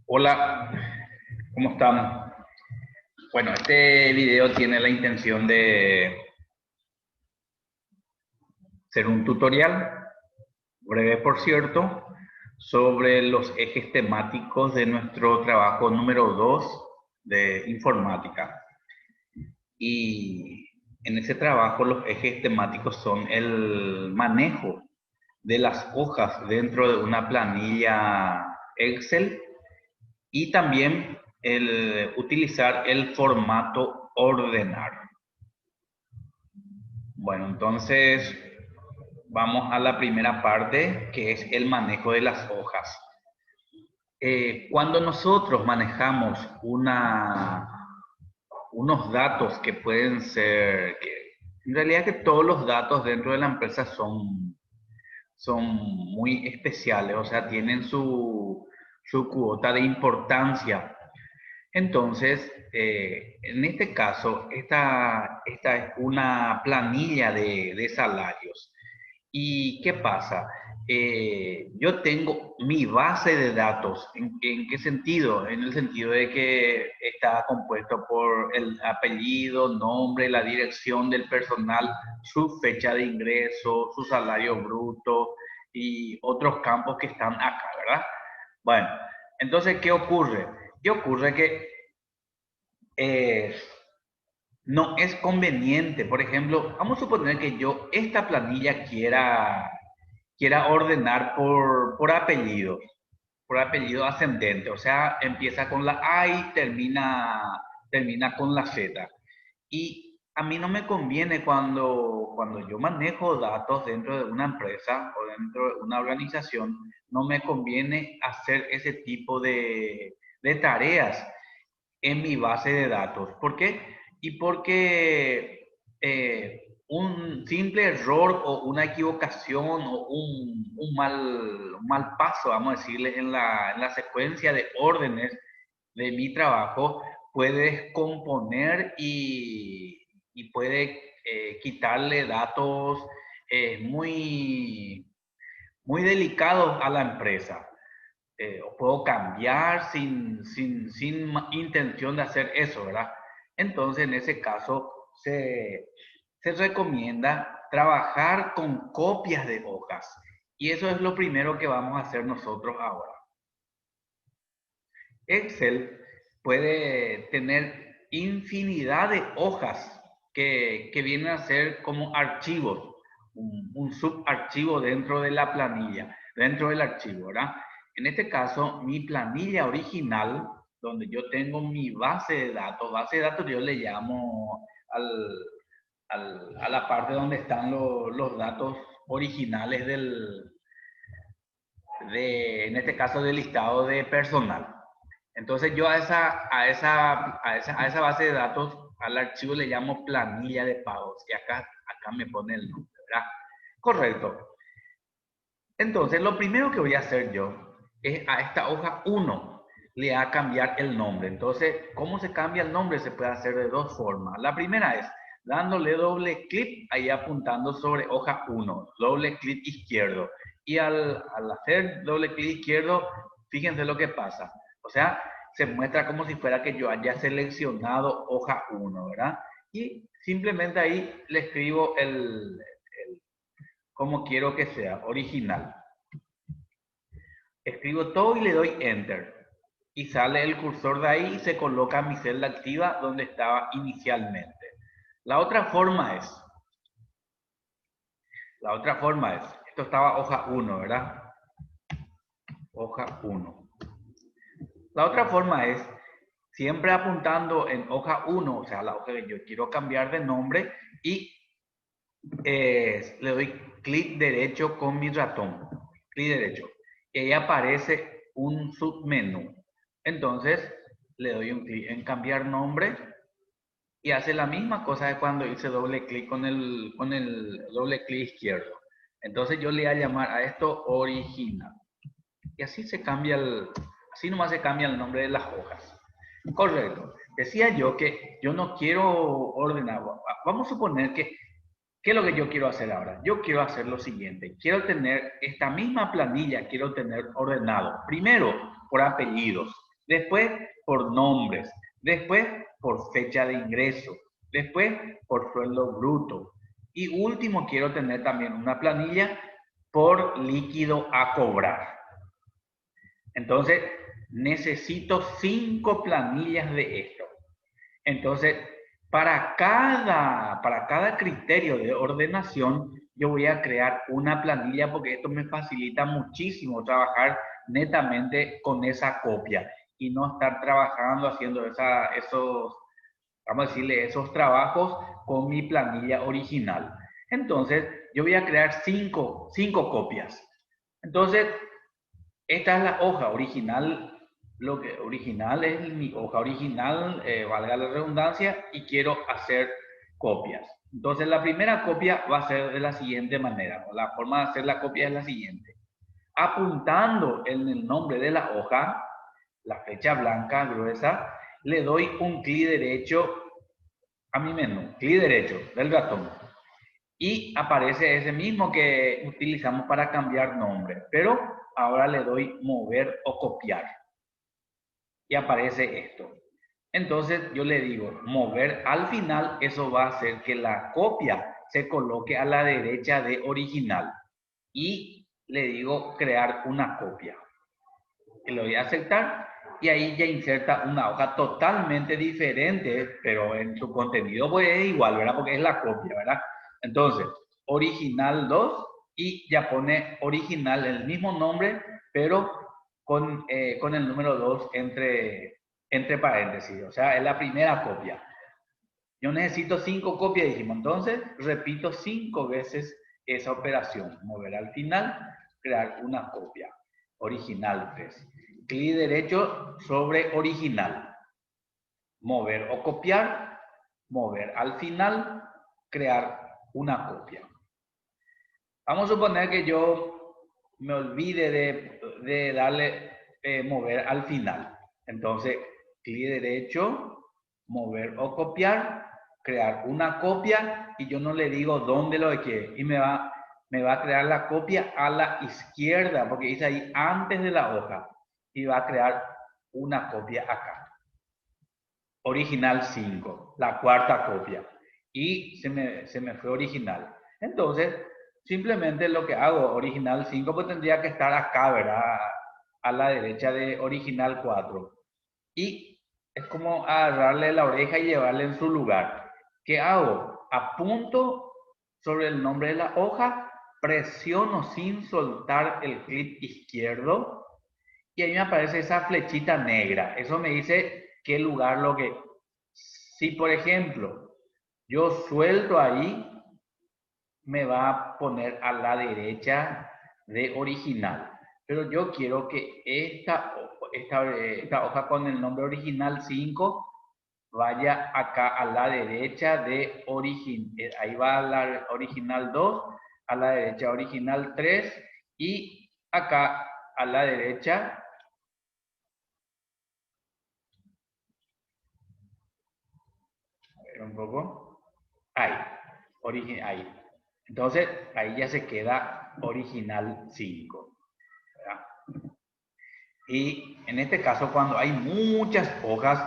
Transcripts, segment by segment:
Hola, ¿cómo están? Bueno, este video tiene la intención de ser un tutorial, breve por cierto, sobre los ejes temáticos de nuestro trabajo número 2 de informática. Y en ese trabajo los ejes temáticos son el manejo de las hojas dentro de una planilla Excel y también el utilizar el formato ordenar. Bueno, entonces vamos a la primera parte, que es el manejo de las hojas. Cuando nosotros manejamos unos datos que pueden ser, en realidad que todos los datos dentro de la empresa son muy especiales, o sea, tienen su cuota de importancia. Entonces, en este caso, esta es una planilla de salarios. ¿Y qué pasa? Yo tengo mi base de datos. ¿En qué sentido? En el sentido de que está compuesto por el apellido, nombre, la dirección del personal, su fecha de ingreso, su salario bruto y otros campos que están acá, ¿verdad? Bueno, entonces, ¿qué ocurre? ¿Qué ocurre? Que eh, no es conveniente. Por ejemplo, vamos a suponer que yo esta planilla quiera ordenar por apellido ascendente. O sea, empieza con la A y termina con la Z. Y a mí no me conviene cuando yo manejo datos dentro de una empresa o dentro de una organización, no me conviene hacer ese tipo de tareas en mi base de datos. ¿Por qué? Y porque un simple error o una equivocación o un mal paso, vamos a decirle, en la secuencia de órdenes de mi trabajo puede descomponer y puede quitarle datos muy delicados a la empresa. O puedo cambiar sin intención de hacer eso, ¿verdad? Entonces, en ese caso, se recomienda trabajar con copias de hojas. Y eso es lo primero que vamos a hacer nosotros ahora. Excel puede tener infinidad de hojas que vienen a ser como archivos, un subarchivo dentro de la planilla, dentro del archivo, ¿verdad? En este caso, mi planilla original, donde yo tengo mi base de datos yo le llamo a la parte donde están los datos originales en este caso, del listado de personal. Entonces yo a esa base de datos, al archivo le llamo planilla de pagos, que acá me pone el nombre, ¿verdad? Correcto. Entonces lo primero que voy a hacer yo es a esta hoja 1 le voy a cambiar el nombre. Entonces, ¿cómo se cambia el nombre? Se puede hacer de dos formas. La primera es dándole doble clic ahí apuntando sobre hoja 1, doble clic izquierdo. Y al hacer doble clic izquierdo, fíjense lo que pasa. O sea, se muestra como si fuera que yo haya seleccionado hoja 1, ¿verdad? Y simplemente ahí le escribo como quiero que sea, original. Escribo todo y le doy Enter. Y sale el cursor de ahí y se coloca mi celda activa donde estaba inicialmente. La otra forma es, esto estaba hoja 1, ¿verdad? Hoja 1. La otra forma es, siempre apuntando en hoja 1, o sea, la hoja que yo quiero cambiar de nombre, y le doy clic derecho con mi ratón. Clic derecho. Y ahí aparece un submenú. Entonces, le doy un clic en cambiar nombre y hace la misma cosa de cuando hice doble clic con el doble clic izquierdo. Entonces yo le voy a llamar a esto original. Y así nomás se cambia el nombre de las hojas. Correcto. Decía yo que yo no quiero ordenar. Vamos a suponer que, ¿qué es lo que yo quiero hacer ahora? Yo quiero hacer lo siguiente. Quiero tener esta misma planilla, quiero tener ordenado. Primero, por apellidos. después por nombres, después por fecha de ingreso, después por sueldo bruto. Y último, quiero tener también una planilla por líquido a cobrar. Entonces, necesito 5 planillas de esto. Entonces, para cada criterio de ordenación, yo voy a crear una planilla porque esto me facilita muchísimo trabajar netamente con esa copia y no estar trabajando haciendo esos, vamos a decirle, esos trabajos con mi planilla original. Entonces, yo voy a crear cinco copias. Entonces, esta es la hoja original, lo que original es mi hoja original, valga la redundancia, y quiero hacer copias. Entonces la primera copia va a ser de la siguiente manera, ¿no? La forma de hacer la copia es la siguiente. Apuntando en el nombre de la hoja, la flecha blanca gruesa, le doy un clic derecho a mi menú, clic derecho del ratón. Y aparece ese mismo que utilizamos para cambiar nombre, pero ahora le doy mover o copiar y aparece esto. Entonces yo le digo mover al final, eso va a hacer que la copia se coloque a la derecha de original y le digo crear una copia. Y lo voy a aceptar y ahí ya inserta una hoja totalmente diferente, pero en su contenido pues es igual, ¿verdad? Porque es la copia, ¿verdad? Entonces, original 2 y ya pone original el mismo nombre, pero con el número 2 entre paréntesis, o sea, es la primera copia. Yo necesito 5 copias, dijimos, entonces repito 5 veces esa operación, mover al final, crear una copia, original 3. Clic derecho sobre original, mover o copiar, mover al final, crear una copia. Vamos a suponer que yo me olvide de darle mover al final. Entonces, clic derecho, mover o copiar, crear una copia y yo no le digo dónde lo quiere. Y me va a crear la copia a la izquierda, porque dice ahí antes de la hoja. Y va a crear una copia acá. Original 5, la cuarta copia. Y se me fue original. Entonces, simplemente lo que hago, original 5, pues tendría que estar acá, ¿verdad? A la derecha de original 4. Y es como agarrarle la oreja y llevarle en su lugar. ¿Qué hago? Apunto sobre el nombre de la hoja, presiono sin soltar el clic izquierdo y ahí me aparece esa flechita negra. Eso me dice qué lugar lo que... Si, por ejemplo, yo suelto ahí, me va a poner a la derecha de original. Pero yo quiero que esta hoja con el nombre original 5 vaya acá a la derecha de original. Ahí va a la original 2, a la derecha original 3 y acá a la derecha un poco. Ahí, ahí. Entonces, ahí ya se queda original 5. ¿Verdad? Y en este caso, cuando hay muchas hojas,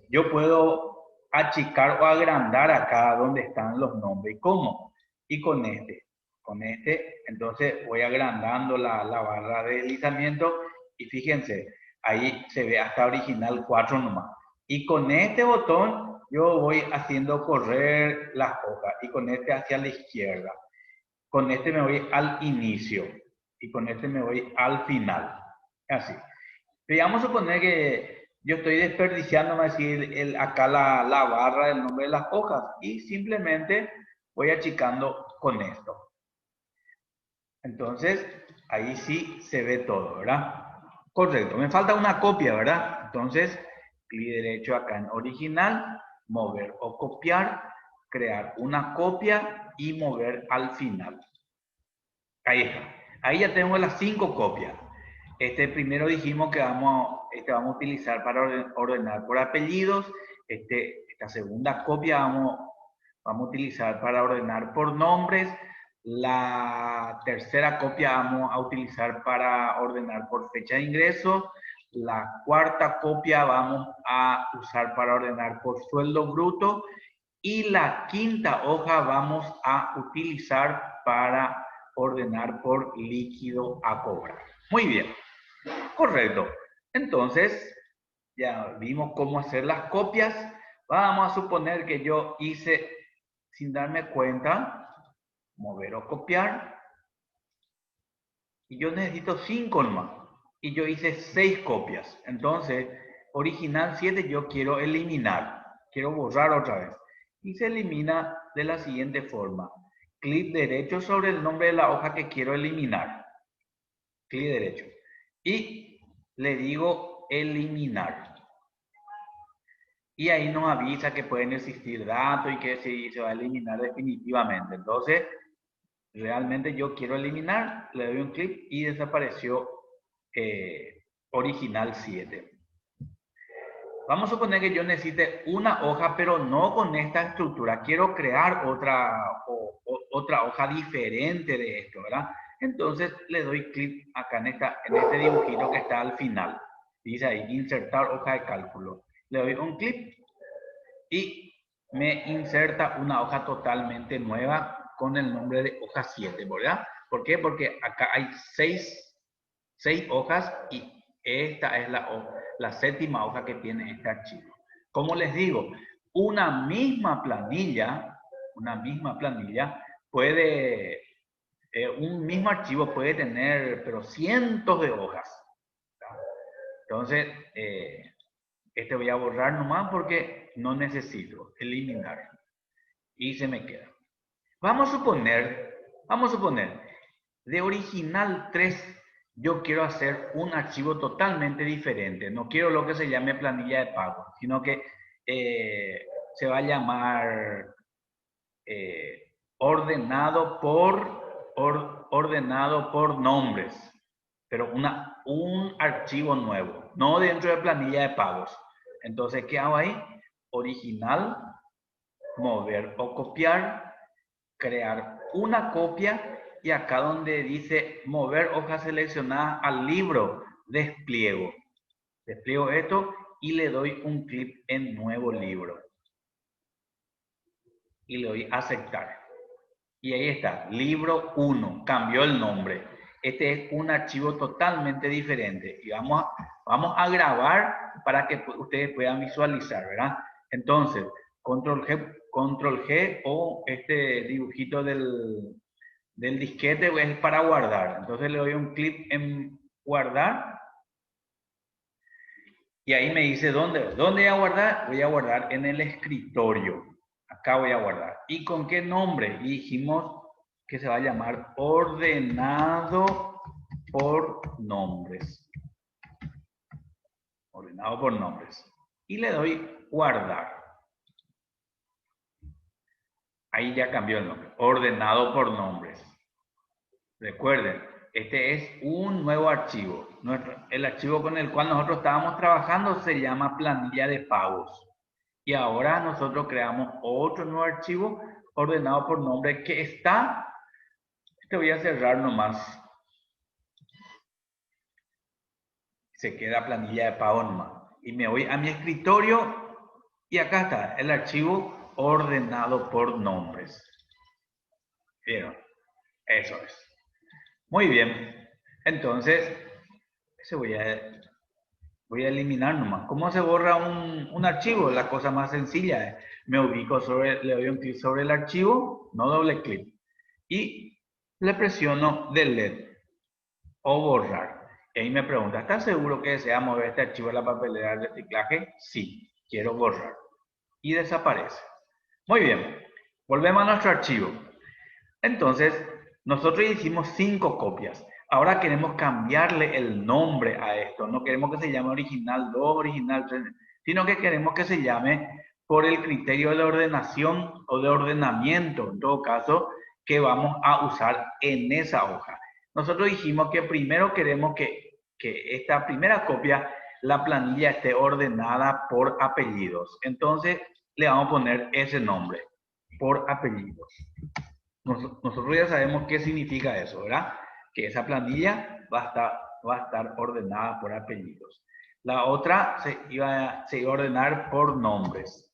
yo puedo achicar o agrandar acá donde están los nombres. ¿Cómo? Y con este, entonces voy agrandando la barra de deslizamiento y fíjense, ahí se ve hasta original 4 nomás. Y con este botón yo voy haciendo correr las hojas y con este hacia la izquierda. Con este me voy al inicio y con este me voy al final. Así. Pero vamos a suponer que yo estoy desperdiciando, vamos a decir, acá la barra del nombre de las hojas y simplemente voy achicando con esto. Entonces, ahí sí se ve todo, ¿verdad? Correcto. Me falta una copia, ¿verdad? Entonces, clic derecho acá en original, mover o copiar, crear una copia y mover al final. Ahí está. Ahí ya tengo las 5 copias. Este primero dijimos que vamos a utilizar para ordenar por apellidos. Esta segunda copia vamos a utilizar para ordenar por nombres. La tercera copia vamos a utilizar para ordenar por fecha de ingreso. La cuarta copia vamos a usar para ordenar por sueldo bruto y la quinta hoja vamos a utilizar para ordenar por líquido a cobrar. Muy bien, correcto. Entonces, ya vimos cómo hacer las copias. Vamos a suponer que yo hice, sin darme cuenta, mover o copiar. Y yo necesito 5 nomás. Y yo hice 6 copias. Entonces, original 7 yo quiero eliminar. Quiero borrar otra vez. Y se elimina de la siguiente forma. Clic derecho sobre el nombre de la hoja que quiero eliminar. Clic derecho. Y le digo eliminar. Y ahí nos avisa que pueden existir datos y que se va a eliminar definitivamente. Entonces, realmente yo quiero eliminar, le doy un clic y desapareció original 7. Vamos a suponer que yo necesite una hoja, pero no con esta estructura. Quiero crear otra hoja diferente de esto, ¿verdad? Entonces le doy clic acá en este dibujito que está al final. Dice ahí, insertar hoja de cálculo. Le doy un clic y me inserta una hoja totalmente nueva con el nombre de hoja 7, ¿verdad? ¿Por qué? Porque acá hay 6 hojas y esta es la séptima hoja que tiene este archivo. Como les digo, una misma planilla puede, un mismo archivo puede tener, pero cientos de hojas. ¿Verdad? Entonces, este voy a borrar nomás porque no necesito eliminar. Y se me queda. Vamos a suponer, de original 3, yo quiero hacer un archivo totalmente diferente. No quiero lo que se llame planilla de pago, sino que se va a llamar ordenado por nombres. Pero un archivo nuevo, no dentro de planilla de pagos. Entonces, ¿qué hago ahí? Original, mover o copiar, crear una copia y acá donde dice mover hoja seleccionada al libro, despliego. Despliego esto y le doy un clic en nuevo libro. Y le doy aceptar. Y ahí está, libro 1, cambió el nombre. Este es un archivo totalmente diferente. Y vamos a grabar para que ustedes puedan visualizar, ¿verdad? Entonces, control G o este dibujito del disquete es para guardar. Entonces le doy un clic en guardar. Y ahí me dice, ¿dónde voy a guardar? Voy a guardar en el escritorio. Acá voy a guardar. ¿Y con qué nombre? Y dijimos que se va a llamar ordenado por nombres. Ordenado por nombres. Y le doy guardar. Ahí ya cambió el nombre. Ordenado por nombres. Recuerden, este es un nuevo archivo. El archivo con el cual nosotros estábamos trabajando se llama planilla de pagos. Y ahora nosotros creamos otro nuevo archivo ordenado por nombre que está. Este voy a cerrar nomás. Se queda planilla de pago nomás. Y me voy a mi escritorio y acá está el archivo ordenado por nombres. ¿Vieron? Eso es. Muy bien. Entonces, ese voy a eliminar nomás. ¿Cómo se borra un archivo? La cosa más sencilla. Me ubico le doy un clic sobre el archivo, no doble clic. Y le presiono delete o borrar. Y ahí me pregunta, ¿estás seguro que desea mover este archivo a la papelera de reciclaje? Sí, quiero borrar. Y desaparece. Muy bien. Volvemos a nuestro archivo. Entonces, nosotros hicimos 5 copias. Ahora queremos cambiarle el nombre a esto. No queremos que se llame original 2, original 3, sino que queremos que se llame por el criterio de ordenación o de ordenamiento, en todo caso, que vamos a usar en esa hoja. Nosotros dijimos que primero queremos que esta primera copia, la planilla esté ordenada por apellidos. Entonces, le vamos a poner ese nombre, por apellidos. Nosotros ya sabemos qué significa eso, ¿verdad? Que esa planilla va a estar ordenada por apellidos. La otra se iba a ordenar por nombres.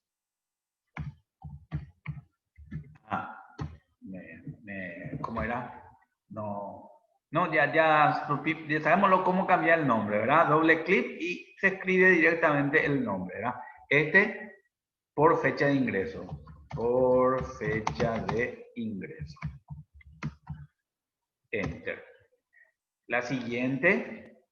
Ah, ¿cómo era? No, no, ya sabemos cómo cambiar el nombre, ¿verdad? Doble clic y se escribe directamente el nombre, ¿verdad? Este por fecha de ingreso. Por fecha de ingreso. Enter. La siguiente,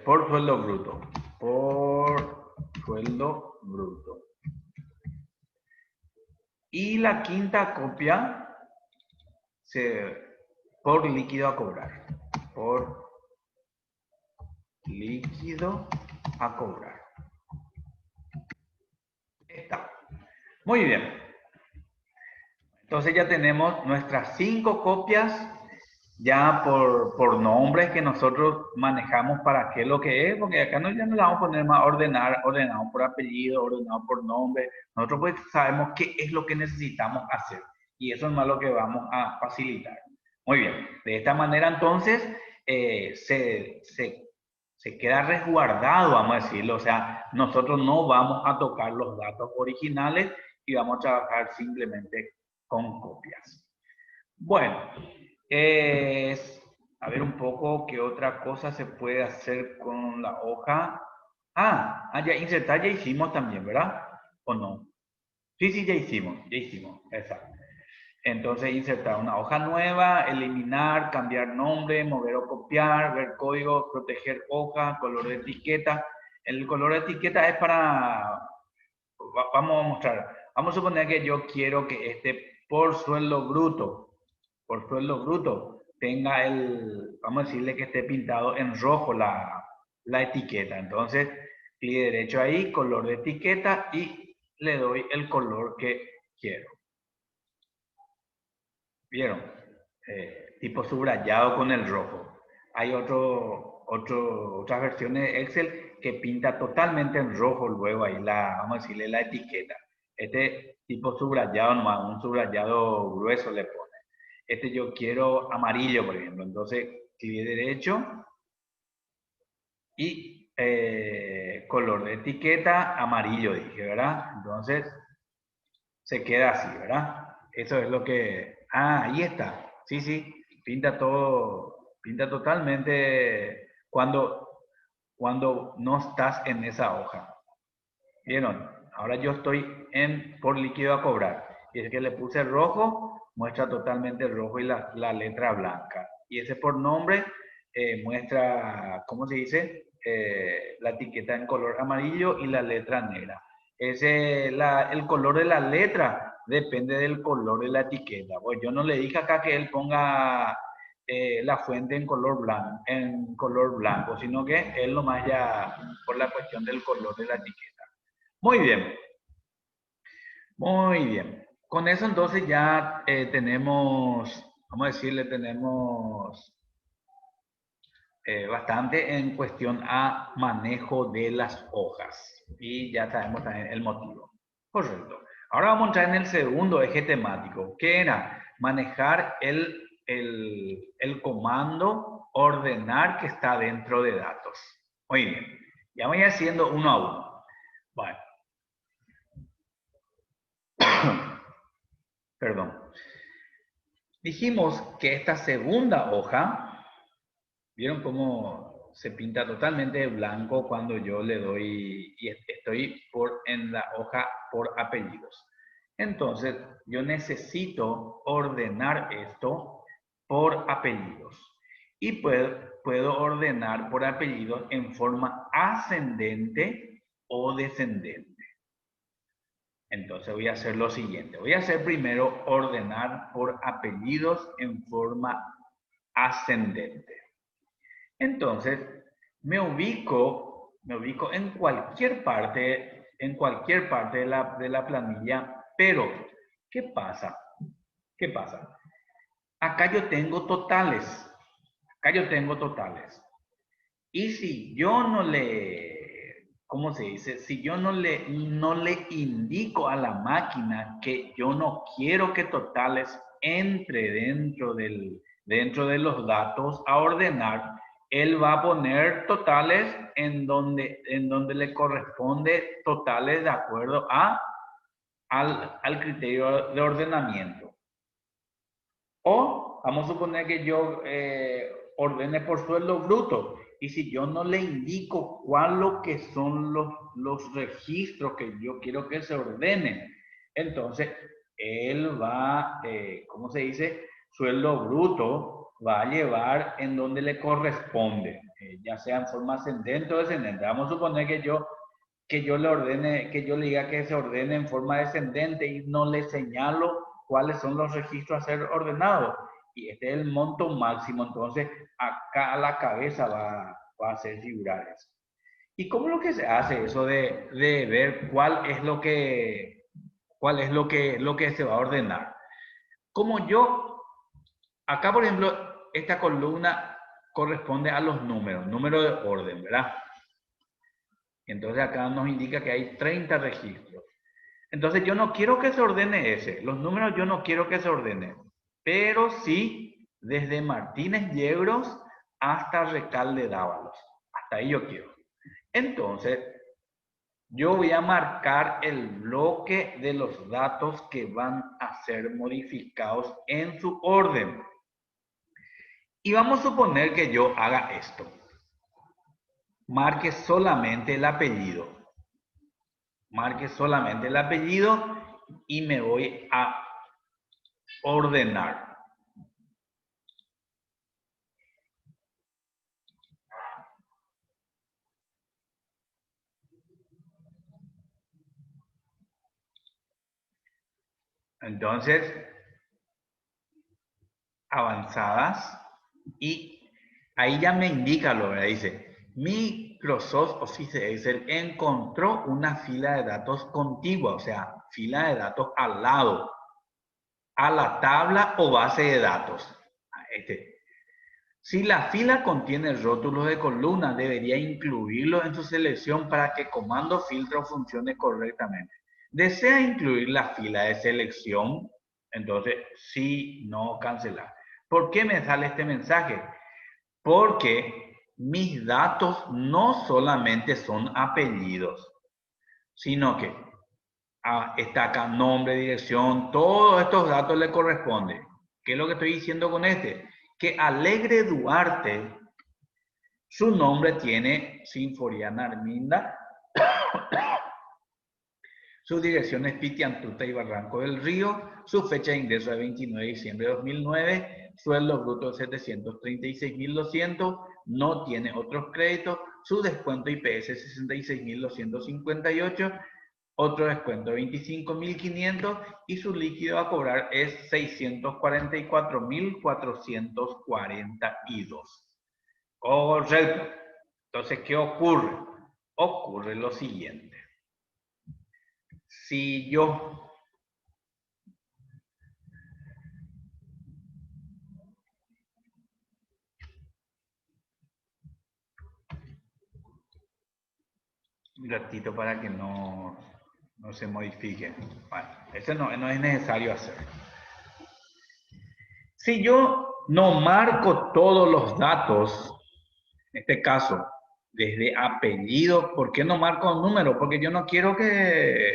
por sueldo bruto. Por sueldo bruto. Y la quinta copia, por líquido a cobrar. Por líquido a cobrar. Está. Muy bien. Entonces ya tenemos nuestras 5 copias ya por nombres que nosotros manejamos para qué es lo que es, porque acá ya no le vamos a poner más ordenado por apellido, ordenado por nombre. Nosotros pues sabemos qué es lo que necesitamos hacer y eso es más lo que vamos a facilitar. Muy bien, de esta manera entonces se queda resguardado, vamos a decirlo, o sea, nosotros no vamos a tocar los datos originales y vamos a trabajar simplemente con copias. Bueno, a ver un poco qué otra cosa se puede hacer con la hoja. Ya insertar ya hicimos también, ¿verdad? ¿O no? Sí, sí, ya hicimos, exacto. Entonces insertar una hoja nueva, eliminar, cambiar nombre, mover o copiar, ver código, proteger hoja, color de etiqueta. El color de etiqueta es para, vamos a mostrar, vamos a suponer que yo quiero que este por sueldo bruto, tenga vamos a decirle que esté pintado en rojo la etiqueta. Entonces, clic derecho ahí, color de etiqueta y le doy el color que quiero. ¿Vieron? Tipo subrayado con el rojo. Hay otras versiones de Excel que pinta totalmente en rojo luego ahí vamos a decirle la etiqueta. Este tipo subrayado nomás, un subrayado grueso le pone. Este yo quiero amarillo, por ejemplo. Entonces, clic derecho y color de etiqueta amarillo, dije, ¿verdad? Entonces, se queda así, ¿verdad? Eso es lo que... ahí está. Sí, sí, pinta todo, pinta totalmente cuando no estás en esa hoja. ¿Vieron? Ahora yo estoy por líquido a cobrar. Y es que le puse rojo, muestra totalmente rojo y la letra blanca. Y ese por nombre muestra, ¿cómo se dice? La etiqueta en color amarillo y la letra negra. El color de la letra depende del color de la etiqueta. Pues yo no le dije acá que él ponga la fuente en color blanco, sino que él nomás ya por la cuestión del color de la etiqueta. Muy bien, muy bien. Con eso entonces ya tenemos, vamos a decirle, tenemos bastante en cuestión a manejo de las hojas. Y ya sabemos también el motivo. Correcto. Ahora vamos a entrar en el segundo eje temático, que era manejar el comando ordenar que está dentro de datos. Muy bien. Ya voy haciendo uno a uno. Bueno, perdón. Dijimos que esta segunda hoja, ¿vieron cómo se pinta totalmente de blanco cuando yo le doy y estoy en la hoja por apellidos? Entonces, yo necesito ordenar esto por apellidos. Y puedo ordenar por apellidos en forma ascendente o descendente. Entonces voy a hacer lo siguiente. Voy a hacer primero ordenar por apellidos en forma ascendente. Entonces me ubico en cualquier parte de la planilla, pero ¿qué pasa? ¿Qué pasa? Acá yo tengo totales. Acá yo tengo totales. Y si yo no ¿cómo se dice? Si yo no le indico a la máquina que yo no quiero que totales entre dentro de los datos a ordenar, él va a poner totales en donde le corresponde totales de acuerdo al criterio de ordenamiento. O vamos a suponer que yo ordene por sueldo bruto. Y si yo no le indico cuál lo que son los registros que yo quiero que se ordenen, entonces él va, ¿cómo se dice? Sueldo bruto va a llevar en donde le corresponde, ya sea en forma ascendente o descendente. Vamos a suponer que yo le ordene, que yo le diga que se ordene en forma descendente y no le señalo cuáles son los registros a ser ordenados. Y este es el monto máximo, entonces acá a la cabeza va a hacer figurar eso. ¿Y cómo es lo que se hace eso de ver lo que se va a ordenar? Como yo, acá por ejemplo, esta columna corresponde a los números de orden, ¿verdad? Entonces acá nos indica que hay 30 registros. Entonces yo no quiero que se ordene ese. Los números yo no quiero que se ordenen. Pero sí desde Martínez Yegros hasta Recalde Dávalos. Hasta ahí yo quiero. Entonces yo voy a marcar el bloque de los datos que van a ser modificados en su orden. Y vamos a suponer que yo haga esto. Marque solamente el apellido. Marque solamente el apellido y me voy a ordenar. Entonces, avanzadas y ahí ya me indica lo que dice. Microsoft Office Excel encontró una fila de datos contigua, o sea, fila de datos al lado, a la tabla o base de datos. Si la fila contiene rótulos de columna, debería incluirlo en su selección para que comando filtro funcione correctamente. ¿Desea incluir la fila de selección? Entonces, sí, no, cancelar. ¿Por qué me sale este mensaje? Porque mis datos no solamente son apellidos, sino que está acá nombre, dirección, todos estos datos le corresponden. ¿Qué es lo que estoy diciendo con este? Que Alegre Duarte, su nombre tiene Sinforiana Arminda, su dirección es Pitiantuta y Barranco del Río, su fecha de ingreso es 29 de diciembre de 2009, sueldo bruto de 736.200, no tiene otros créditos, su descuento IPS es 66.258, otro descuento de 25.500 y su líquido a cobrar es 644.442. Correcto. Entonces, ¿qué ocurre? Ocurre lo siguiente. Si yo un ratito para que no se modifique. Bueno, eso no es necesario hacer. Si yo no marco todos los datos, en este caso, desde apellido, ¿por qué no marco número? Porque yo no quiero que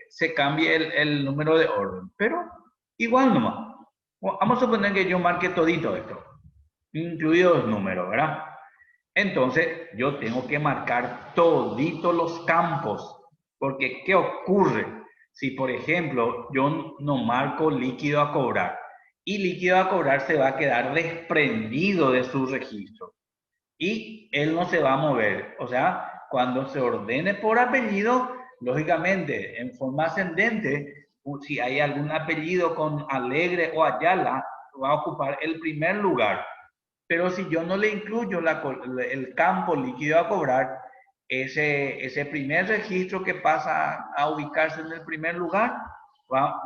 se cambie el número de orden. Pero igual nomás. Vamos a suponer que yo marque todito esto, incluidos los números, ¿verdad? Entonces, yo tengo que marcar toditos los campos. Porque, ¿qué ocurre? Si, por ejemplo, yo no marco líquido a cobrar y líquido a cobrar se va a quedar desprendido de su registro y él no se va a mover. O sea, cuando se ordene por apellido, lógicamente, en forma ascendente, si hay algún apellido con Alegre o Ayala, va a ocupar el primer lugar. Pero si yo no le incluyo el campo líquido a cobrar, ese primer registro que pasa a ubicarse en el primer lugar,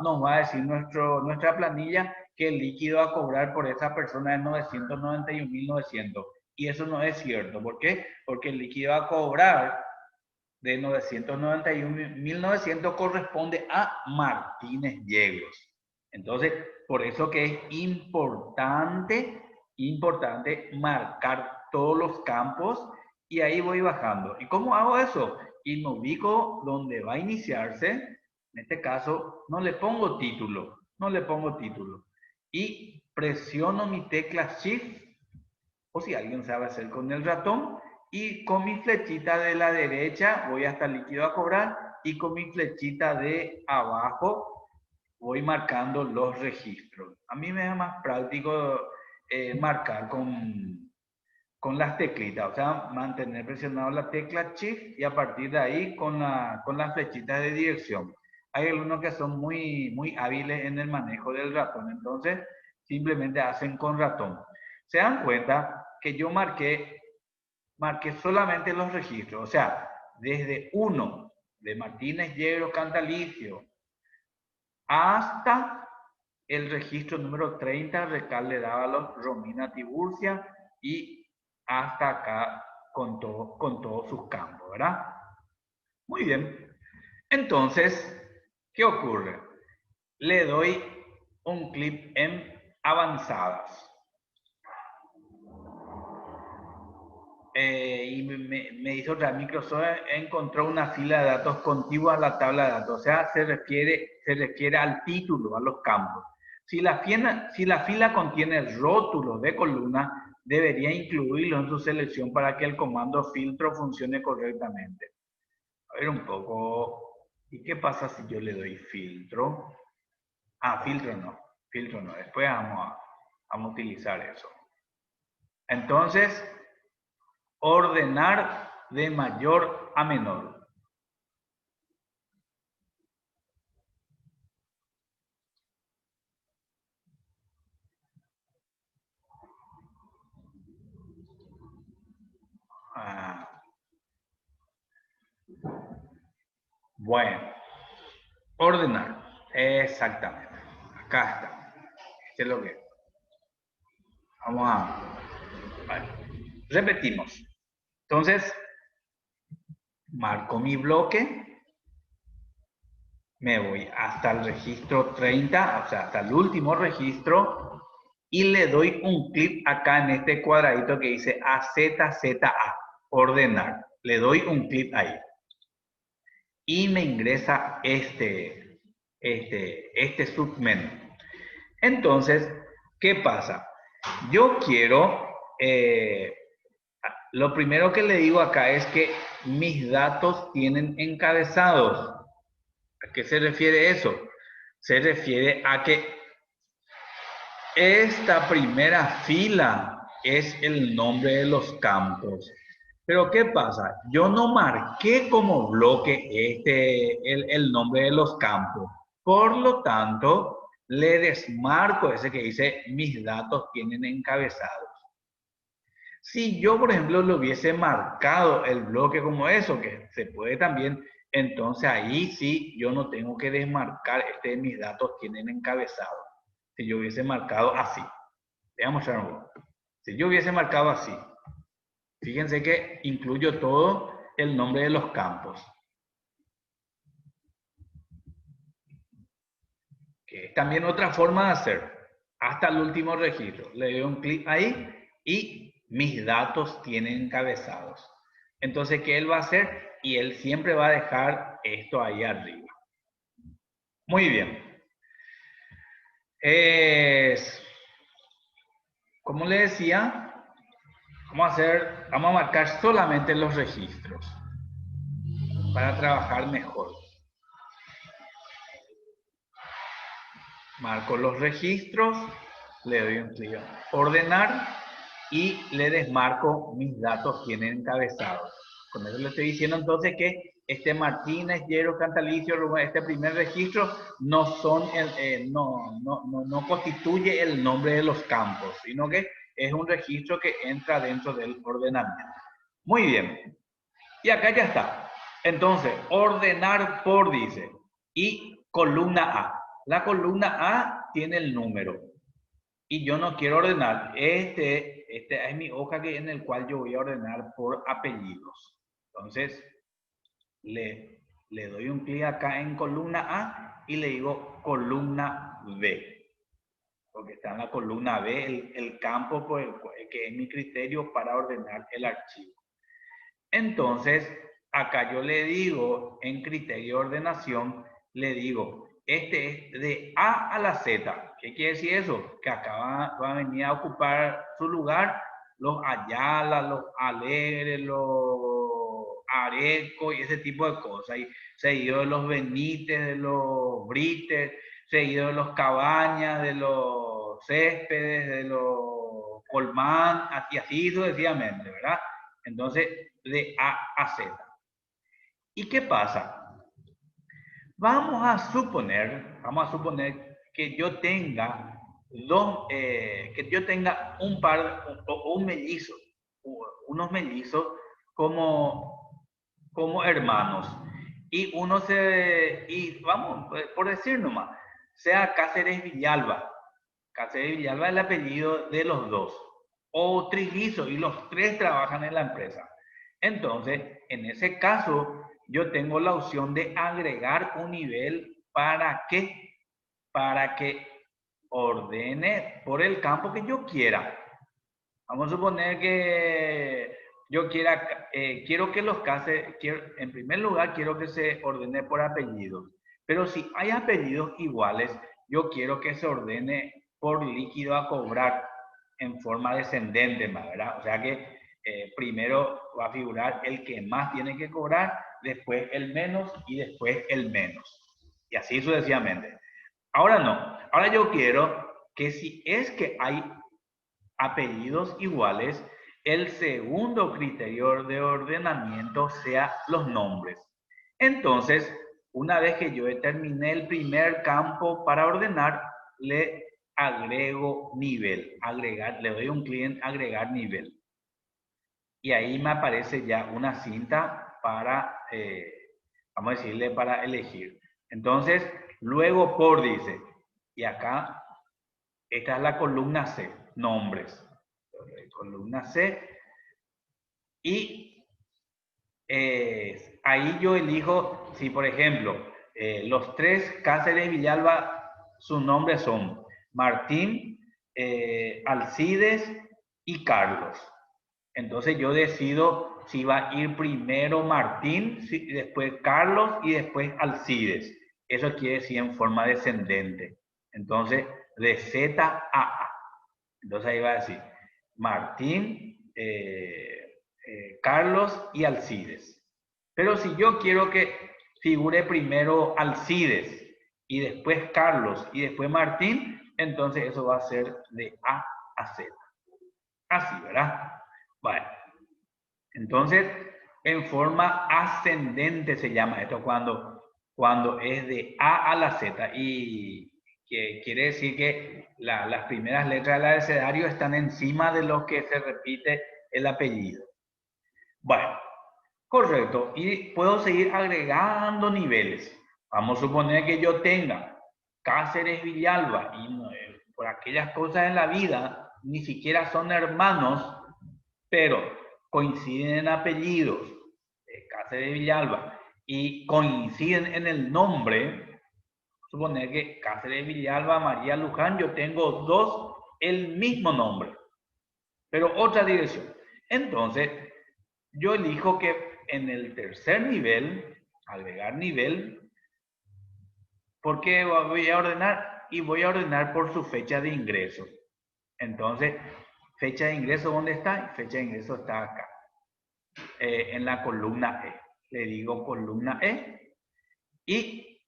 nos va a decir nuestra planilla que el líquido a cobrar por esa persona es 991.900. Y eso no es cierto. ¿Por qué? Porque el líquido a cobrar de 991.900 corresponde a Martínez Yegros. Entonces, por eso que es importante marcar todos los campos y ahí voy bajando. ¿Y cómo hago eso? Y me ubico donde va a iniciarse. En este caso, no le pongo título, no le pongo título. Y presiono mi tecla Shift, o si alguien sabe hacer con el ratón, y con mi flechita de la derecha voy hasta líquido a cobrar y con mi flechita de abajo voy marcando los registros. A mí me es más práctico marcar con las teclitas, o sea, mantener presionado la tecla Shift y a partir de ahí con las flechitas de dirección. Hay algunos que son muy hábiles en el manejo del ratón, entonces simplemente hacen con ratón. Se dan cuenta que yo marqué solamente los registros, o sea, desde 1 de Martínez Yegros Cantalicio hasta el registro número 30, Recalde Dávalos, Romina Tiburcia, y hasta acá con todos sus campos, ¿verdad? Muy bien. Entonces, ¿qué ocurre? Le doy un clic en avanzadas. Y me dice otra, Microsoft encontró una fila de datos contigua a la tabla de datos, o sea, se refiere al título, a los campos. Si la fila contiene rótulos de columna, debería incluirlo en su selección para que el comando filtro funcione correctamente. A ver un poco, ¿y qué pasa si yo le doy filtro? Ah, filtro no, después vamos a utilizar eso. Entonces, ordenar de mayor a menor. Ah, bueno, ordenar. Exactamente. Acá está. Este es lo que. Vamos a. Vale. Repetimos. Entonces, marco mi bloque. Me voy hasta el registro 30, o sea, hasta el último registro. Y le doy un clic acá en este cuadradito que dice AZZA. Ordenar. Le doy un clic ahí. Y me ingresa este submenú. Entonces, ¿qué pasa? Yo quiero, lo primero que le digo acá es que mis datos tienen encabezados. ¿A qué se refiere eso? Se refiere a que esta primera fila es el nombre de los campos. Pero ¿qué pasa? Yo no marqué como bloque el nombre de los campos. Por lo tanto, le desmarco ese que dice mis datos tienen encabezados. Si yo, por ejemplo, lo hubiese marcado el bloque como eso, que se puede también, entonces ahí sí yo no tengo que desmarcar mis datos tienen encabezado. Si yo hubiese marcado así. Veamos algo. Si yo hubiese marcado así, fíjense que incluyo todo el nombre de los campos. Que es también otra forma de hacer. Hasta el último registro. Le doy un clic ahí y mis datos tienen encabezados. Entonces, ¿qué él va a hacer? Y él siempre va a dejar esto ahí arriba. Muy bien. Como le decía, vamos a marcar solamente los registros para trabajar mejor. Marco los registros, le doy un clic a ordenar y le desmarco mis datos tienen encabezados. Con eso le estoy diciendo entonces que Martínez, Yegros, Cantalicio, este primer registro no constituye el nombre de los campos, sino que es un registro que entra dentro del ordenamiento. Muy bien. Y acá ya está. Entonces, ordenar por dice. Y columna A. La columna A tiene el número. Y yo no quiero ordenar. Este es mi hoja en el cual yo voy a ordenar por apellidos. Entonces, le doy un clic acá en columna A y le digo columna B. porque está en la columna B, el campo que es mi criterio para ordenar el archivo. Entonces, acá yo le digo, en criterio de ordenación, le digo, este es de A a la Z. ¿Qué quiere decir eso? Que acá va a venir a ocupar su lugar los Ayala, los Alegre, los Areco y ese tipo de cosas. Y seguido de los Benítez, de los Brites, seguido de los Cabañas, de los Céspedes, de los Colmán, y así sucesivamente, ¿verdad? Entonces, de A a Z. ¿Y qué pasa? Vamos a suponer que yo tenga un par o un mellizo, unos mellizos como hermanos. Y vamos, por decir nomás, sea Cáceres Villalba. Cáceres Villalba es el apellido de los dos. O trillizo, y los tres trabajan en la empresa. Entonces, en ese caso, yo tengo la opción de agregar un nivel ¿para qué? Para que ordene por el campo que yo quiera. Vamos a suponer que yo quiero que los cases, en primer lugar, quiero que se ordene por apellidos. Pero si hay apellidos iguales, yo quiero que se ordene por líquido a cobrar en forma descendente, ¿verdad? O sea que primero va a figurar el que más tiene que cobrar, después el menos y después el menos. Y así sucesivamente. Ahora no. Ahora yo quiero que si es que hay apellidos iguales, el segundo criterio de ordenamiento sea los nombres. Entonces, una vez que yo determiné el primer campo para ordenar, le agrego nivel, le doy un clic en agregar nivel. Y ahí me aparece ya una cinta para, vamos a decirle, para elegir. Entonces, luego por dice, y acá, esta es la columna C, nombres. Columna C. Y ahí yo elijo, si por ejemplo, los tres Cáceres Villalba, sus nombres son Martín, Alcides y Carlos. Entonces yo decido si va a ir primero Martín, después Carlos y después Alcides. Eso quiere decir en forma descendente. Entonces, de Z a A. Entonces ahí va a decir Martín, Carlos y Alcides. Pero si yo quiero que figure primero Alcides y después Carlos y después Martín, entonces eso va a ser de A a Z. Así, ¿verdad? Vale. Entonces, en forma ascendente se llama esto cuando es de A a la Z. Y que quiere decir que las primeras letras del abecedario están encima de lo que se repite el apellido. Bueno, correcto. Y puedo seguir agregando niveles. Vamos a suponer que yo tenga Cáceres Villalba y por aquellas cosas en la vida ni siquiera son hermanos, pero coinciden en apellidos, Cáceres Villalba, y coinciden en el nombre. Suponer que Cáceres Villalba, María Luján, yo tengo dos el mismo nombre, pero otra dirección. Entonces, yo elijo que en el tercer nivel, agregar nivel, porque voy a ordenar y voy a ordenar por su fecha de ingreso. Entonces, fecha de ingreso, ¿dónde está? Fecha de ingreso está acá, en la columna E. Le digo columna E y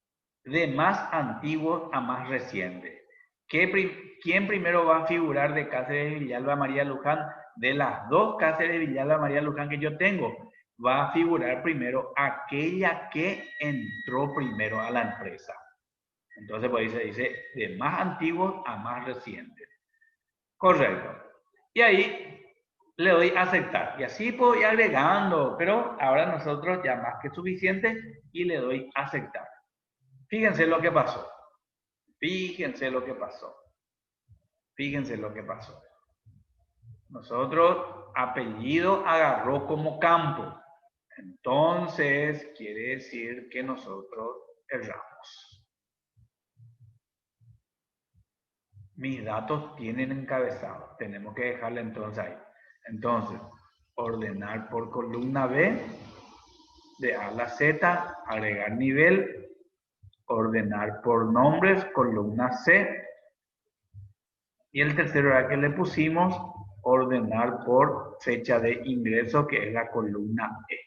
de más antiguo a más reciente. ¿Quién primero va a figurar de Cáceres Villalba María Luján? De las dos Cáceres Villalba María Luján que yo tengo, va a figurar primero aquella que entró primero a la empresa. Entonces, pues se dice de más antiguo a más reciente. Correcto. Y ahí le doy a aceptar. Y así puedo ir agregando, pero ahora nosotros ya más que suficiente y le doy a aceptar. Fíjense lo que pasó. Fíjense lo que pasó. Fíjense lo que pasó. Nosotros, apellido agarró como campo. Entonces, quiere decir que nosotros erramos. mis datos tienen encabezado. Tenemos que dejarle entonces ahí. Entonces, ordenar por columna B, de A a la Z, agregar nivel, ordenar por nombres, columna C. Y el tercero era que le pusimos ordenar por fecha de ingreso, que es la columna E.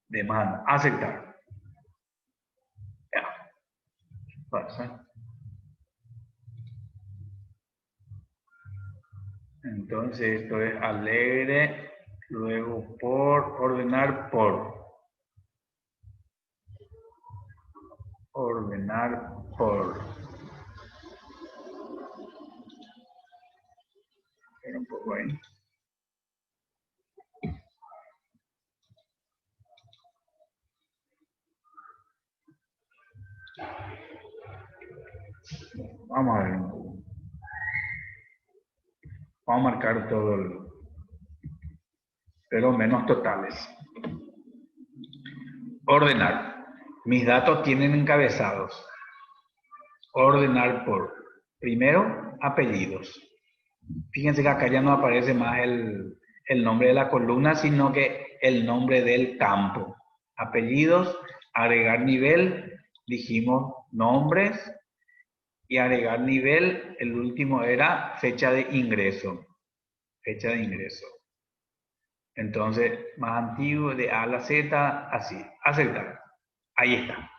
Demanda, aceptar. Ya. Pasa. Entonces esto es alegre, luego por, ordenar por. Ordenar por. Espera un poco ahí. Vamos a ver. Vamos a marcar todo pero menos totales. Ordenar. Mis datos tienen encabezados. Ordenar por. Primero, apellidos. Fíjense que acá ya no aparece más el nombre de la columna, sino que el nombre del campo. Apellidos, agregar nivel, dijimos nombres, y agregar nivel, el último era fecha de ingreso. Fecha de ingreso. Entonces, más antiguo, de A a la Z, así. Aceptar. Ahí está.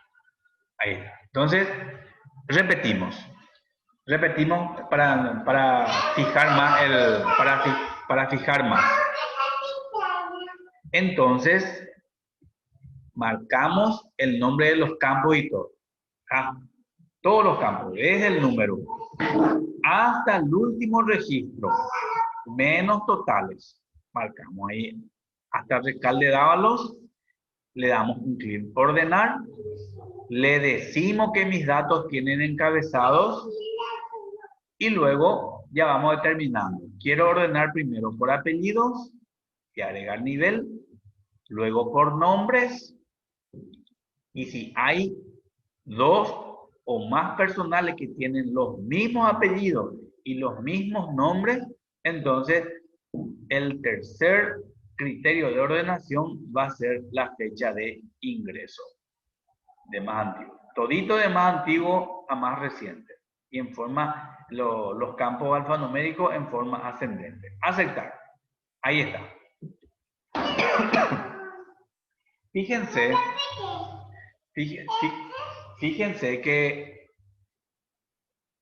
Ahí está. Entonces, repetimos. Repetimos para fijar más para fijar más. Entonces, marcamos el nombre de los campos y todo. ¿Ah? Todos los campos, desde el número hasta el último registro, menos totales. Marcamos ahí hasta Recalde Dávalos, le damos un clic ordenar, le decimos que mis datos tienen encabezados y luego ya vamos determinando. Quiero ordenar primero por apellidos y agregar nivel, luego por nombres, y si hay dos o más personales que tienen los mismos apellidos y los mismos nombres, entonces el tercer criterio de ordenación va a ser la fecha de ingreso, de más antiguo. Todito de más antiguo a más reciente. Y en forma, los campos alfanuméricos en forma ascendente. Aceptar. Ahí está. Fíjense, fíjense que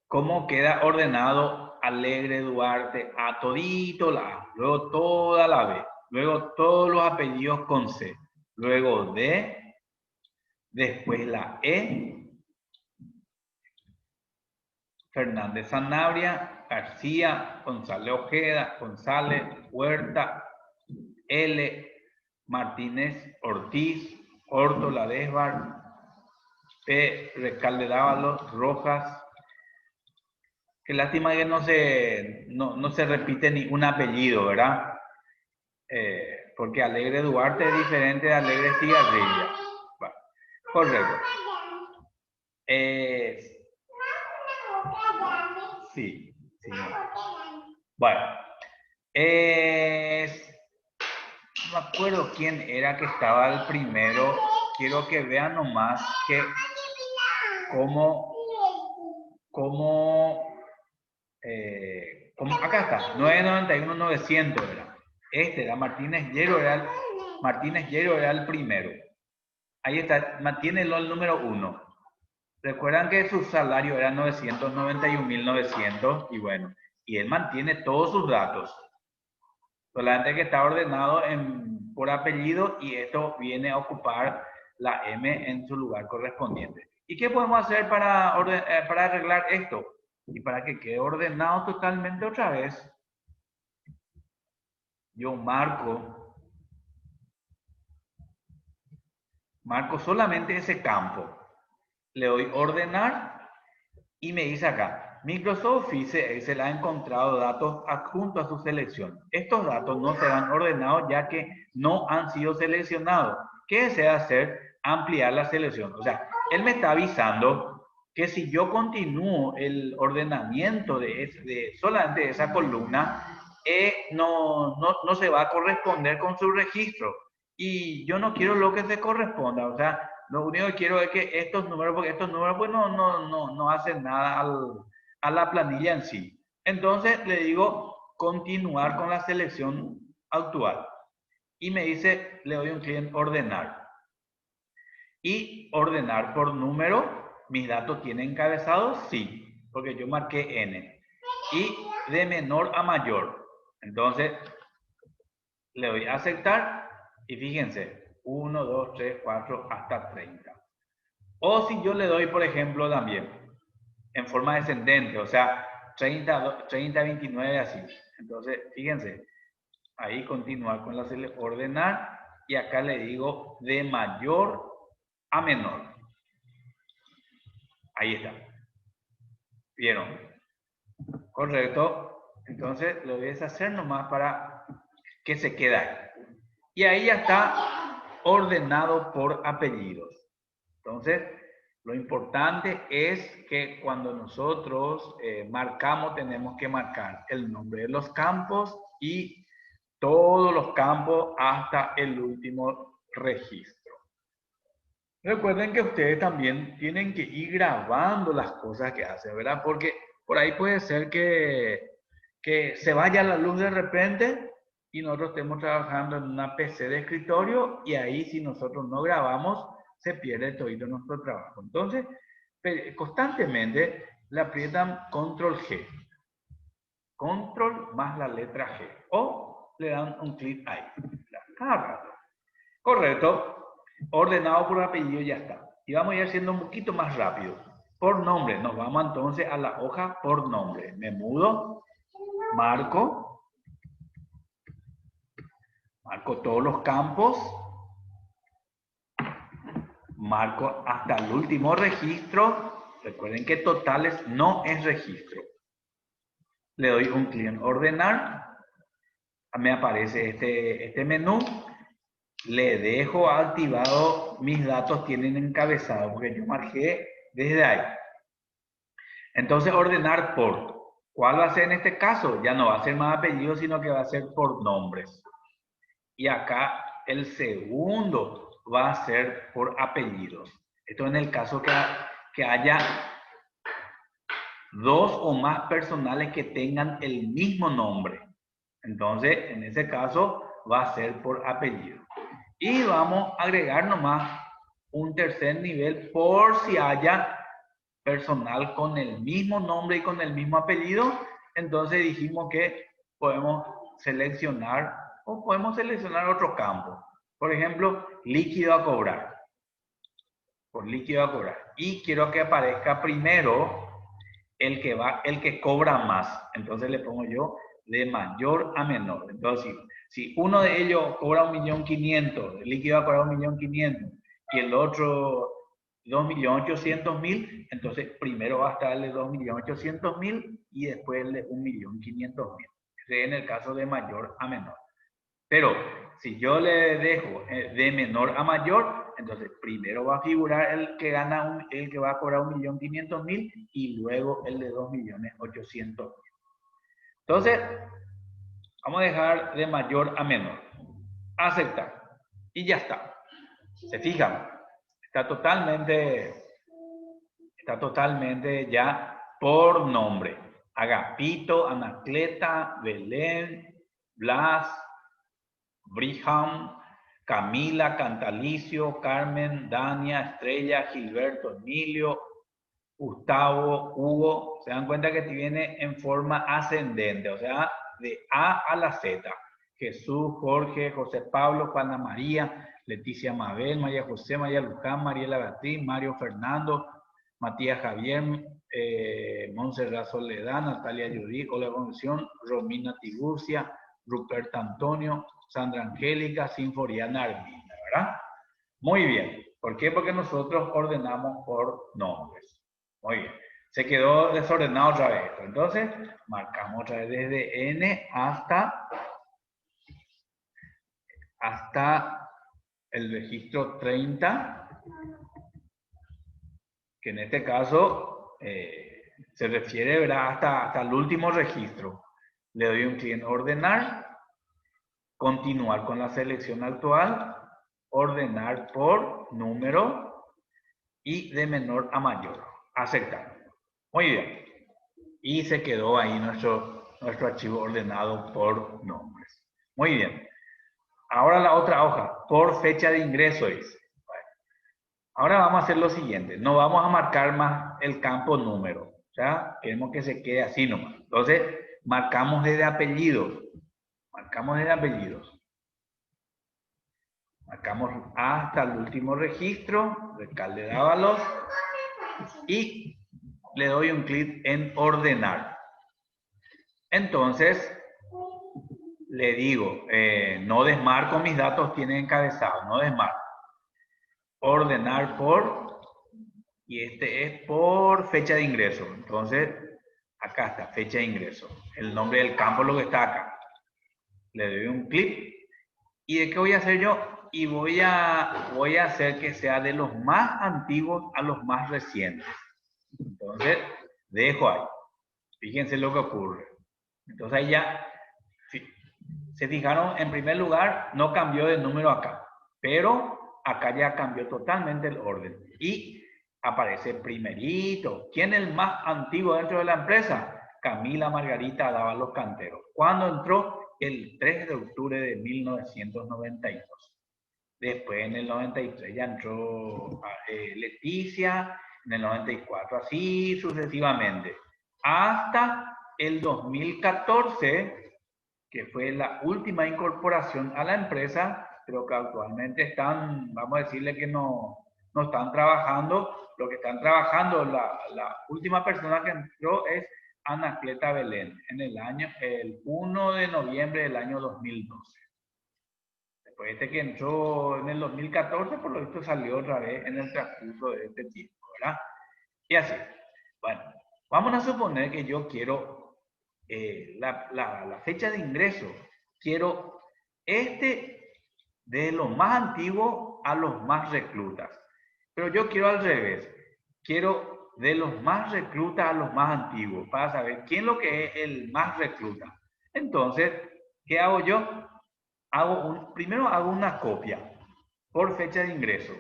cómo queda ordenado Alegre Duarte a todito la A, luego toda la B, luego todos los apellidos con C, luego D, después la E, Fernández Sanabria, García, González Ojeda, González, Huerta, L, Martínez Ortiz, Horto Ladesbar, P, Recalde Dávalos, Rojas. Qué lástima que no se repite ningún apellido, ¿verdad? Porque Alegre Duarte es diferente de Alegre Estigarribia. Bueno, correcto. Sí, sí. Bueno. No me acuerdo quién era que estaba el primero. Quiero que vean nomás que acá está, 991-900 era. Este era Martínez Llero, era el primero. Ahí está, mantiene el número 1. Recuerdan que su salario era 991.900 y bueno, y él mantiene todos sus datos. Solamente que está ordenado por apellido y esto viene a ocupar la M en su lugar correspondiente. ¿Y qué podemos hacer para arreglar esto? Y para que quede ordenado totalmente otra vez, yo marco solamente ese campo. Le doy ordenar y me dice acá, Microsoft Office se le ha encontrado datos adjuntos a su selección. Estos datos no serán ordenados ya que no han sido seleccionados. ¿Qué desea hacer? Ampliar la selección. O sea, él me está avisando que si yo continúo el ordenamiento de solamente esa columna, no se va a corresponder con su registro. Y yo no quiero lo que se corresponda. O sea, lo único que quiero es que estos números, porque estos números pues no hacen nada a la planilla en sí. Entonces le digo continuar con la selección actual. Y me dice, le doy un clic en ordenar. Y ordenar por número. ¿Mis datos tienen encabezados? Sí, porque yo marqué N. Y de menor a mayor. Entonces, le doy a aceptar y fíjense, 1, 2, 3, 4, hasta 30. O si yo le doy, por ejemplo, también en forma descendente, o sea, 30, 30, 29, así. Entonces, fíjense, ahí continuar con la ordenar y acá le digo de mayor a menor. Ahí está. ¿Vieron? Correcto. Entonces lo voy a deshacer nomás para que se quede ahí. Y ahí ya está ordenado por apellidos. Entonces, lo importante es que cuando nosotros marcamos, tenemos que marcar el nombre de los campos y todos los campos hasta el último registro. Recuerden que ustedes también tienen que ir grabando las cosas que hacen, ¿verdad? Porque por ahí puede ser que se vaya la luz de repente y nosotros estemos trabajando en una PC de escritorio y ahí si nosotros no grabamos se pierde todo nuestro trabajo. Entonces, constantemente le aprietan Control G. Control más la letra G. O le dan un clic ahí. Correcto. Ordenado por apellido, ya está. Y vamos a ir haciendo un poquito más rápido. Por nombre, nos vamos entonces a la hoja por nombre. Me mudo, marco todos los campos, marco hasta el último registro. Recuerden que totales no es registro. Le doy un clic en ordenar. Me aparece este menú. Le dejo activado, mis datos tienen encabezado, porque yo marqué desde ahí. Entonces, ordenar por. ¿Cuál va a ser en este caso? Ya no va a ser más apellido, sino que va a ser por nombres. Y acá el segundo va a ser por apellidos. Esto en el caso que haya dos o más personales que tengan el mismo nombre. Entonces, en ese caso, va a ser por apellido. Y vamos a agregar nomás un tercer nivel por si haya personal con el mismo nombre y con el mismo apellido. Entonces dijimos que podemos seleccionar o podemos seleccionar otro campo. Por ejemplo, líquido a cobrar. Por líquido a cobrar. Y quiero que aparezca primero el que cobra más. Entonces le pongo yo de mayor a menor. Entonces, si uno de ellos cobra 1.500.000, el líquido va a cobrar 1.500.000 y el otro 2.800.000, entonces primero va a estar el de 2.800.000 y después el de 1.500.000. Ese es en el caso de mayor a menor. Pero si yo le dejo de menor a mayor, entonces primero va a figurar el que gana el que va a cobrar 1.500.000 y luego el de 2.800.000. Entonces, vamos a dejar de mayor a menor. Aceptar. Y ya está. ¿Se fijan? Está totalmente ya por nombre. Agapito, Anacleta, Belén, Blas, Briham, Camila, Cantalicio, Carmen, Dania, Estrella, Gilberto, Emilio, Gustavo, Hugo. Se dan cuenta que viene en forma ascendente, o sea, de A a la Z. Jesús, Jorge, José Pablo, Juana María, Leticia Mabel, María José, María Luján, Mariela Beatriz, Mario Fernando, Matías Javier, Montserrat Soledad, Natalia Yudí, Olga Concepción, Romina Tiburcia, Ruperto Antonio, Sandra Angélica, Sinforiana Armina, ¿verdad? Muy bien. ¿Por qué? Porque nosotros ordenamos por nombres. Muy bien. Se quedó desordenado otra vez. Entonces, marcamos otra vez desde N hasta el registro 30, que en este caso se refiere, ¿verdad?, hasta el último registro. Le doy un clic en ordenar, continuar con la selección actual, ordenar por número y de menor a mayor. Aceptar. Muy bien. Y se quedó ahí nuestro archivo ordenado por nombres. Muy bien. Ahora la otra hoja, por fecha de ingreso es. Bueno, ahora vamos a hacer lo siguiente. No vamos a marcar más el campo número. ¿Ya? Queremos que se quede así nomás. Entonces, marcamos desde apellidos. Marcamos desde apellidos. Marcamos hasta el último registro, alcalde Dávalos, y le doy un clic en ordenar. Entonces, le digo, no desmarco mis datos, tienen encabezado, no desmarco. Ordenar por, y este es por fecha de ingreso. Entonces, acá está, fecha de ingreso. El nombre del campo es lo que está acá. Le doy un clic. ¿Y de qué voy a hacer yo? Y voy a hacer que sea de los más antiguos a los más recientes. Entonces, dejo ahí. Fíjense lo que ocurre. Entonces ahí ya, se fijaron, en primer lugar, no cambió de número acá. Pero acá ya cambió totalmente el orden. Y aparece primerito. ¿Quién es el más antiguo dentro de la empresa? Camila Margarita Dávalos Cantero. ¿Cuándo entró? El 3 de octubre de 1992. Después en el 93 ya entró Leticia, en el 94 así sucesivamente. Hasta el 2014, que fue la última incorporación a la empresa, pero que actualmente están, vamos a decirle que no están trabajando. Lo que están trabajando, la última persona que entró es Anacleta Belén, en el 1 de noviembre del año 2012. Después este que entró en el 2014, por lo visto salió otra vez en el transcurso de este tiempo, ¿verdad? Y así. Bueno, vamos a suponer que yo quiero la fecha de ingreso. Quiero de los más antiguos a los más reclutas. Pero yo quiero al revés. Quiero de los más reclutas a los más antiguos, para saber quién es lo que es el más recluta. Entonces, ¿qué hago yo? Primero hago una copia por fecha de ingreso.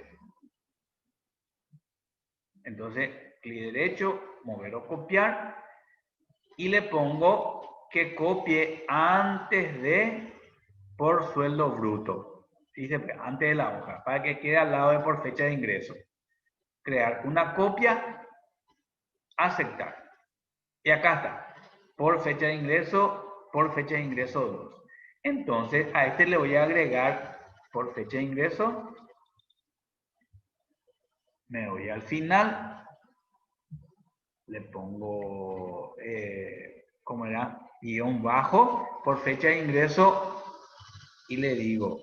Entonces, clic derecho, mover o copiar, y le pongo que copie antes de por sueldo bruto. Dice, antes de la hoja, para que quede al lado de por fecha de ingreso. Crear una copia, aceptar. Y acá está, por fecha de ingreso 2. Entonces, a este le voy a agregar por fecha de ingreso. Me voy al final. Le pongo, ¿cómo era? Guión bajo, por fecha de ingreso. Y le digo,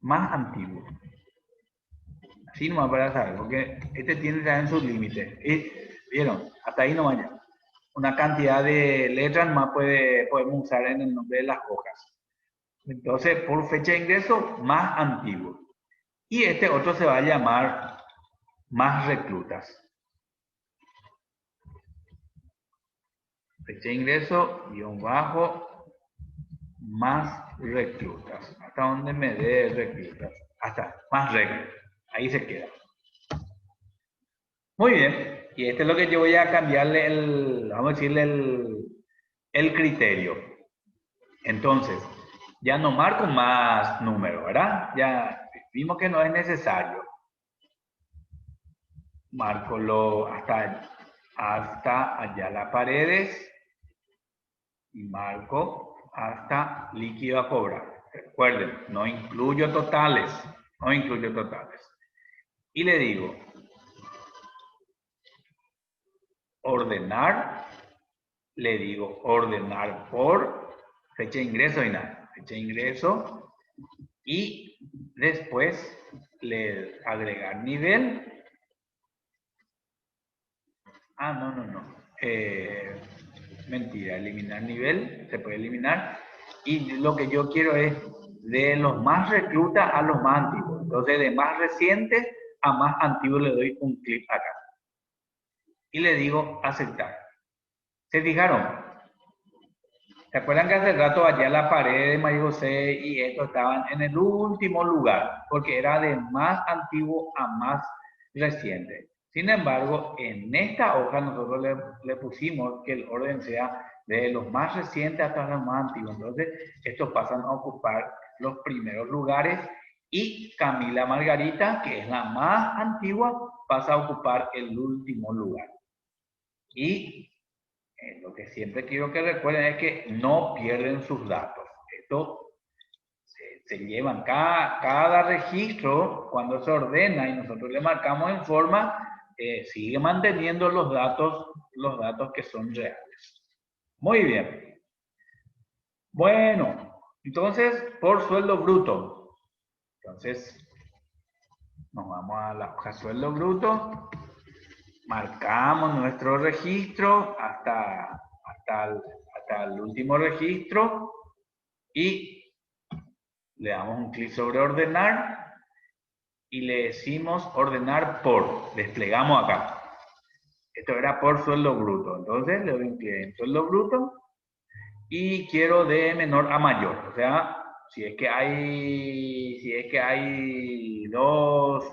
más antiguo. Así nomás para saber, porque este tiene también sus límites. ¿Vieron? Hasta ahí no vaya. Una cantidad de letras más podemos usar en el nombre de las hojas. Entonces, por fecha de ingreso, más antiguo. Y este otro se va a llamar más reclutas. Fecha de ingreso, guión bajo, más reclutas. Hasta donde me dé reclutas. Hasta más reclutas. Ahí se queda. Muy bien. Y este es lo que yo voy a cambiarle vamos a decirle el criterio. Entonces, ya no marco más números, ¿verdad? Ya vimos que no es necesario. Marco hasta allá las paredes y marco hasta líquido a cobrar. Recuerden, no incluyo totales. No incluyo totales. Y le digo, ordenar, le digo ordenar por fecha de ingreso y nada, fecha de ingreso, y después le agregar nivel. No. Mentira, eliminar nivel, se puede eliminar. Y lo que yo quiero es de los más reclutas a los más antiguos. Entonces, de más reciente a más antiguo le doy un clic acá. Y le digo aceptar. ¿Se fijaron? ¿Se acuerdan que hace rato allá la pared de María José y esto estaban en el último lugar? Porque era de más antiguo a más reciente. Sin embargo, en esta hoja nosotros le pusimos que el orden sea de los más recientes hasta los más antiguos. Entonces, estos pasan a ocupar los primeros lugares y Camila Margarita, que es la más antigua, pasa a ocupar el último lugar. Y lo que siempre quiero que recuerden es que no pierden sus datos. Esto se llevan cada registro cuando se ordena y nosotros le marcamos en forma, sigue manteniendo los datos que son reales. Muy bien. Bueno, entonces por sueldo bruto. Entonces nos vamos a la hoja sueldo bruto. Marcamos nuestro registro hasta el último registro y le damos un clic sobre ordenar y le decimos ordenar por. Desplegamos acá. Esto era por sueldo bruto. Entonces le doy un clic en sueldo bruto y quiero de menor a mayor. O sea, si es que hay dos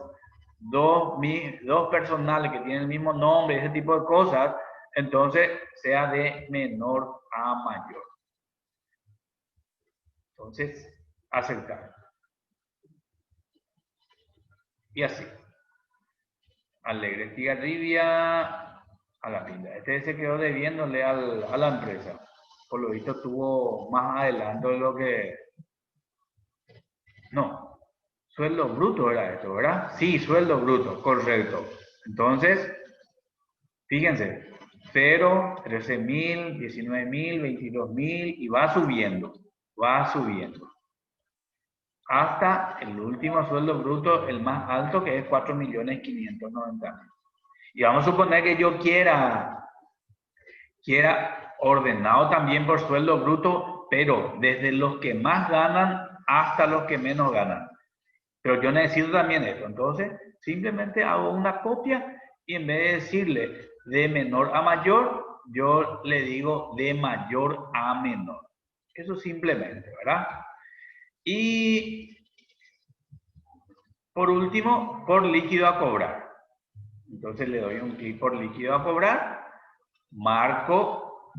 personales que tienen el mismo nombre, ese tipo de cosas, entonces sea de menor a mayor. Entonces, aceptar. Y así. Alegre Estigarribia a la pinta. Este se quedó debiéndole a la empresa. Por lo visto tuvo más adelanto de lo que... No, sueldo bruto era esto, ¿verdad? Sí, sueldo bruto, correcto. Entonces, fíjense, 0, 13.000, 19.000, 22.000 y va subiendo, hasta el último sueldo bruto, el más alto, que es 4.590.000. Y vamos a suponer que yo quiera ordenado también por sueldo bruto, pero desde los que más ganan hasta los que menos ganan. Pero yo necesito también esto. Entonces, simplemente hago una copia y en vez de decirle de menor a mayor, yo le digo de mayor a menor. Eso simplemente, ¿verdad? Y por último, por líquido a cobrar. Entonces le doy un clic por líquido a cobrar, marco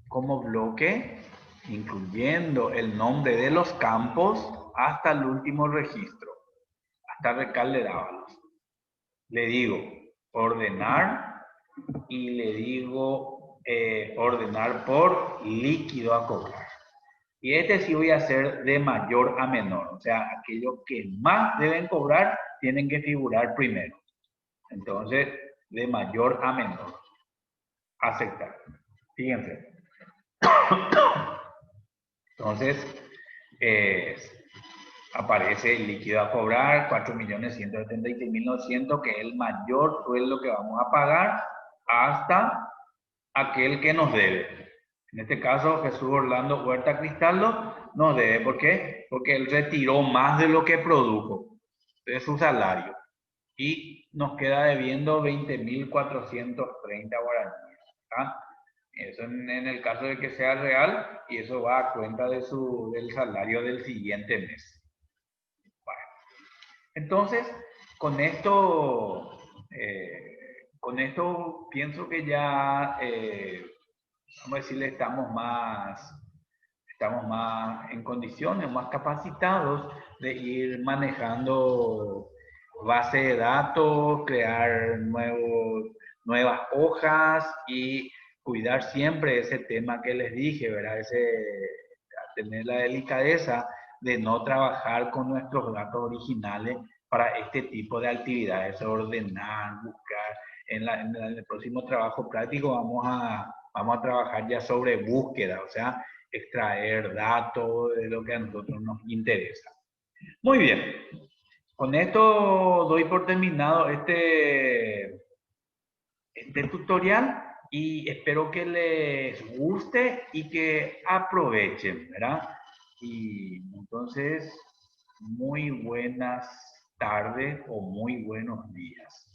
como bloque, incluyendo el nombre de los campos hasta el último registro, hasta Recalde Dávalos. Le digo ordenar y le digo ordenar por líquido a cobrar. Y este sí voy a hacer de mayor a menor. O sea, aquellos que más deben cobrar tienen que figurar primero. Entonces, de mayor a menor. Aceptar. Fíjense. Entonces, aparece el líquido a cobrar, 4.176.900, que es el mayor sueldo que vamos a pagar hasta aquel que nos debe. En este caso, Jesús Orlando Huerta Cristaldo nos debe. ¿Por qué? Porque él retiró más de lo que produjo de su salario y nos queda debiendo 20.430 guaraníes. ¿Ah? Eso en el caso de que sea real, y eso va a cuenta de del salario del siguiente mes. Bueno, entonces, con esto pienso que ya, vamos a decirle, estamos más en condiciones, más capacitados de ir manejando base de datos, crear nuevas hojas y cuidar siempre ese tema que les dije, ¿verdad? Tener la delicadeza de no trabajar con nuestros datos originales para este tipo de actividades, ordenar, buscar. En el próximo trabajo práctico vamos a trabajar ya sobre búsqueda, o sea, extraer datos de lo que a nosotros nos interesa. Muy bien. Con esto doy por terminado este tutorial y espero que les guste y que aprovechen, ¿verdad? Y entonces muy buenas tardes o muy buenos días.